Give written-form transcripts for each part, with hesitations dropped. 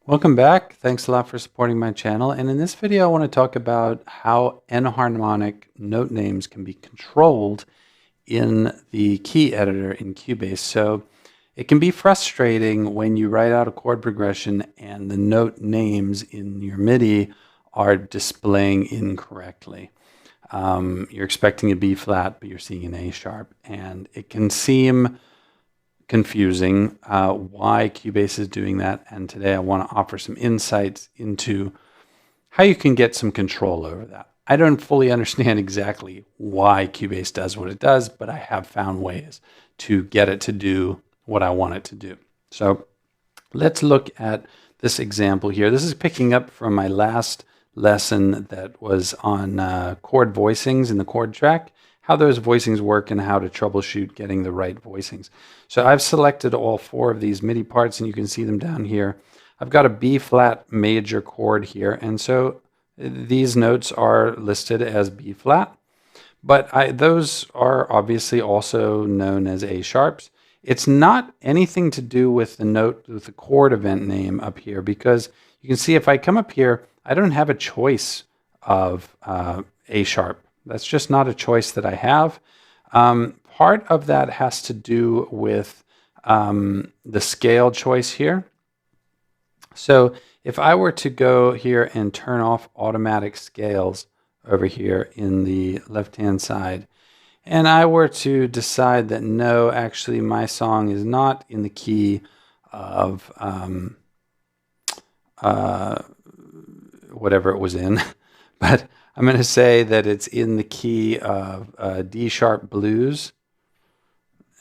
Welcome back. Thanks a lot for supporting my channel. And in this video, I want to talk about how enharmonic note names can be controlled in the key editor in Cubase. So it can be frustrating when you write out a chord progression and the note names in your MIDI are displaying incorrectly. You're expecting a B flat, but you're seeing an A sharp, and it can seem confusing why Cubase is doing that. And today I want to offer some insights into how you can get some control over that. I don't fully understand exactly why Cubase does what it does, but I have found ways to get it to do what I want it to do. So let's look at this example here. This is picking up from my last lesson that was on chord voicings in the chord track, how those voicings work and how to troubleshoot getting the right voicings. So I've selected all four of these MIDI parts and you can see them down here. I've got a B flat major chord here, and so these notes are listed as B flat, but those are obviously also known as A sharps. It's not anything to do with the note, with the chord event name up here, because you can see if I come up here, I don't have a choice of A sharp. That's just not a choice that I have. Part of that has to do with the scale choice here. So if I were to go here and turn off automatic scales over here in the left-hand side, and I were to decide that no, actually my song is not in the key of whatever it was in, but I'm going to say that it's in the key of D sharp blues.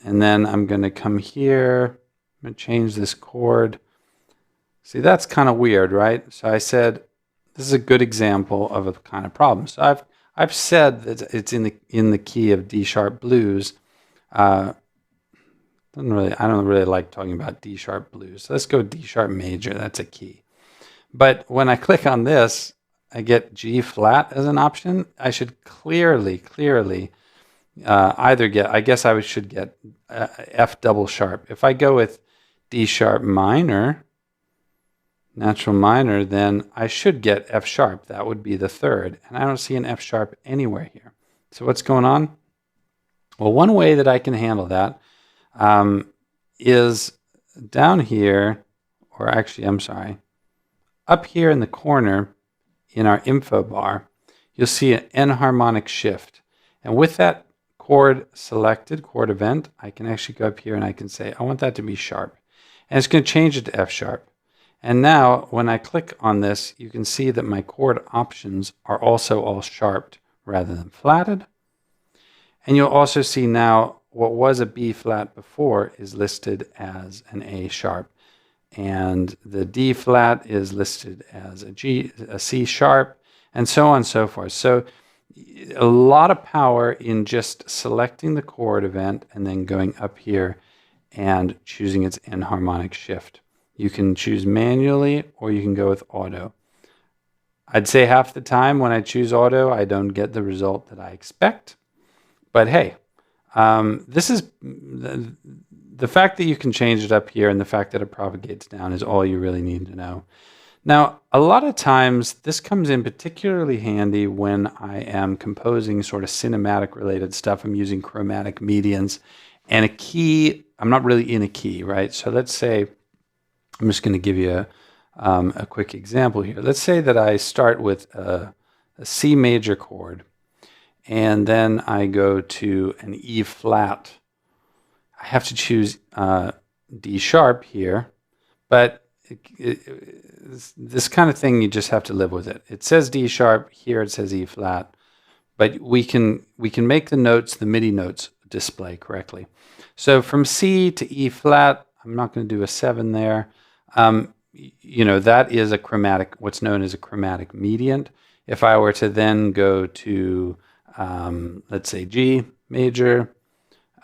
And then I'm going to come here, I'm going to change this chord. See, that's kind of weird, right? So I said, this is a good example of a kind of problem. So I've said that it's in the key of D sharp blues. I don't really like talking about D sharp blues. So let's go D sharp major. That's a key. But when I click on this, I get G flat as an option. I should clearly either get, I guess I should get F double sharp. If I go with D sharp minor, natural minor, then I should get F sharp. That would be the third. And I don't see an F sharp anywhere here. So what's going on? Well, one way that I can handle that is down here, or actually, I'm sorry, up here in the corner in our info bar, you'll see an enharmonic shift. And with that chord selected, chord event, I can actually go up here and I can say, I want that to be sharp. And it's going to change it to F sharp. And now when I click on this, you can see that my chord options are also all sharped rather than flatted. And you'll also see now what was a B flat before is listed as an A sharp. And the D flat is listed as a C sharp, and so on and so forth. So a lot of power in just selecting the chord event and then going up here and choosing its enharmonic shift. You can choose manually or you can go with auto. I'd say half the time when I choose auto, I don't get the result that I expect. But hey, this is the fact that you can change it up here and the fact that it propagates down is all you really need to know. Now, a lot of times this comes in particularly handy when I am composing sort of cinematic related stuff. I'm using chromatic medians and a key. I'm not really in a key, right? So let's say, I'm just going to give you a quick example here. Let's say that I start with a C major chord and then I go to an E flat. I have to choose D sharp here, but this kind of thing, you just have to live with it. It says D sharp, here it says E flat, but we can make the notes, the MIDI notes, display correctly. So from C to E flat, I'm not going to do a 7 there. You know, that is a chromatic, what's known as a chromatic mediant. If I were to then go to, let's say G major,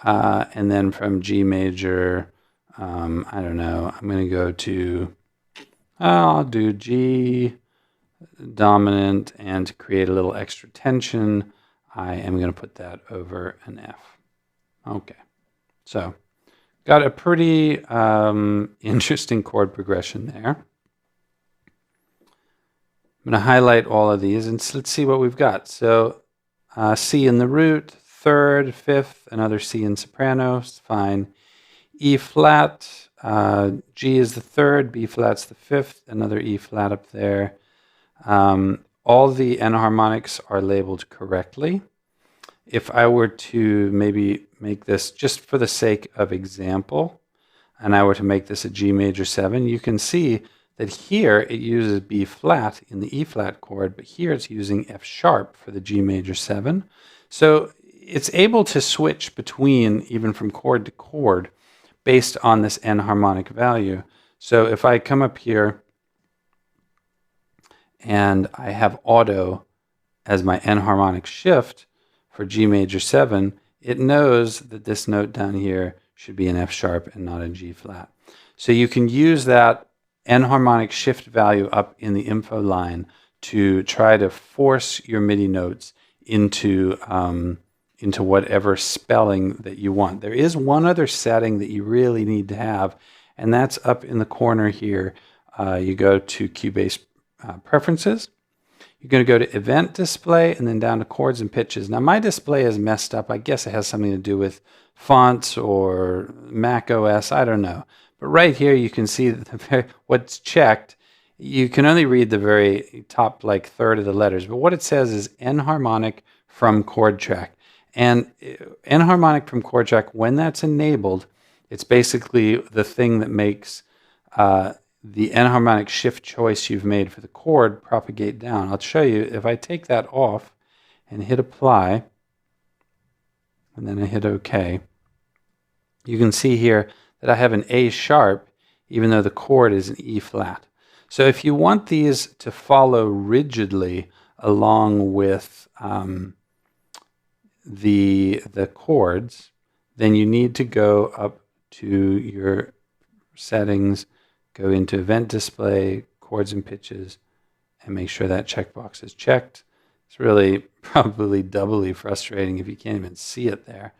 and then from G major, I don't know, I'm going to go to, I'll do G dominant, and to create a little extra tension, I am going to put that over an F. Okay, so got a pretty interesting chord progression there. I'm going to highlight all of these and let's see what we've got. So C in the root, third, fifth, another C in soprano, fine. E flat, G is the third, B flat's the fifth, another E flat up there. All the enharmonics are labeled correctly. If I were to maybe make this just for the sake of example, and I were to make this a G major 7, you can see that here it uses B flat in the E flat chord, but here it's using F sharp for the G major 7. So it's able to switch between, even from chord to chord, based on this enharmonic value. So if I come up here and I have auto as my enharmonic shift for G major 7, it knows that this note down here should be an F sharp and not a G flat. So you can use that enharmonic shift value up in the info line to try to force your MIDI notes into whatever spelling that you want. There is one other setting that you really need to have, and that's up in the corner here. You go to Cubase Preferences. You're going to go to Event Display and then down to Chords and Pitches. Now my display is messed up. I guess it has something to do with fonts or Mac OS. I don't know. But right here you can see that what's checked. You can only read the very top like third of the letters. But what it says is enharmonic from chord track. And enharmonic from chord track, when that's enabled, it's basically the thing that makes the enharmonic shift choice you've made for the chord propagate down. I'll show you. If I take that off and hit apply, and then I hit OK, you can see here that I have an A sharp, even though the chord is an E flat. So if you want these to follow rigidly along with the chords, then you need to go up to your settings, go into Event Display, Chords and Pitches, and make sure that checkbox is checked. It's really probably doubly frustrating if you can't even see it there.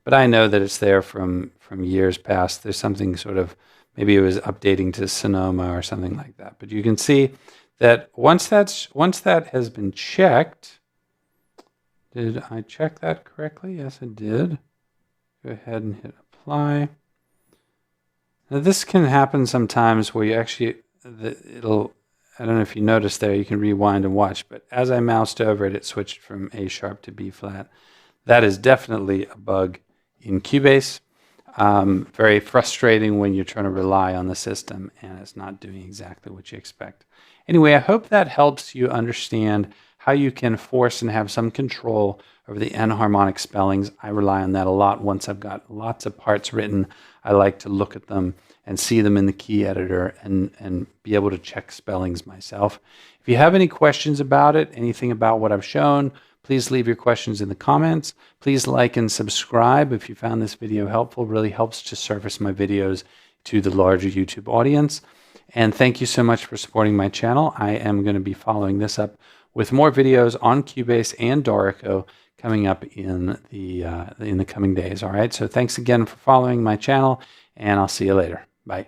But I know that it's there from years past. There's something sort of, maybe it was updating to Sonoma or something like that. But you can see that once that has been checked, did I check that correctly? Yes, I did. Go ahead and hit apply. Now this can happen sometimes where you actually, I don't know if you noticed there, you can rewind and watch, but as I moused over it, it switched from A sharp to B flat. That is definitely a bug in Cubase. Very frustrating when you're trying to rely on the system and it's not doing exactly what you expect. Anyway, I hope that helps you understand how you can force and have some control over the enharmonic spellings. I rely on that a lot. Once I've got lots of parts written, I like to look at them and see them in the key editor and be able to check spellings myself. If you have any questions about it, anything about what I've shown, please leave your questions in the comments. Please like and subscribe if you found this video helpful. It really helps to surface my videos to the larger YouTube audience. And thank you so much for supporting my channel. I am going to be following this up with more videos on Cubase and Dorico coming up in the coming days. All right, so thanks again for following my channel, and I'll see you later. Bye.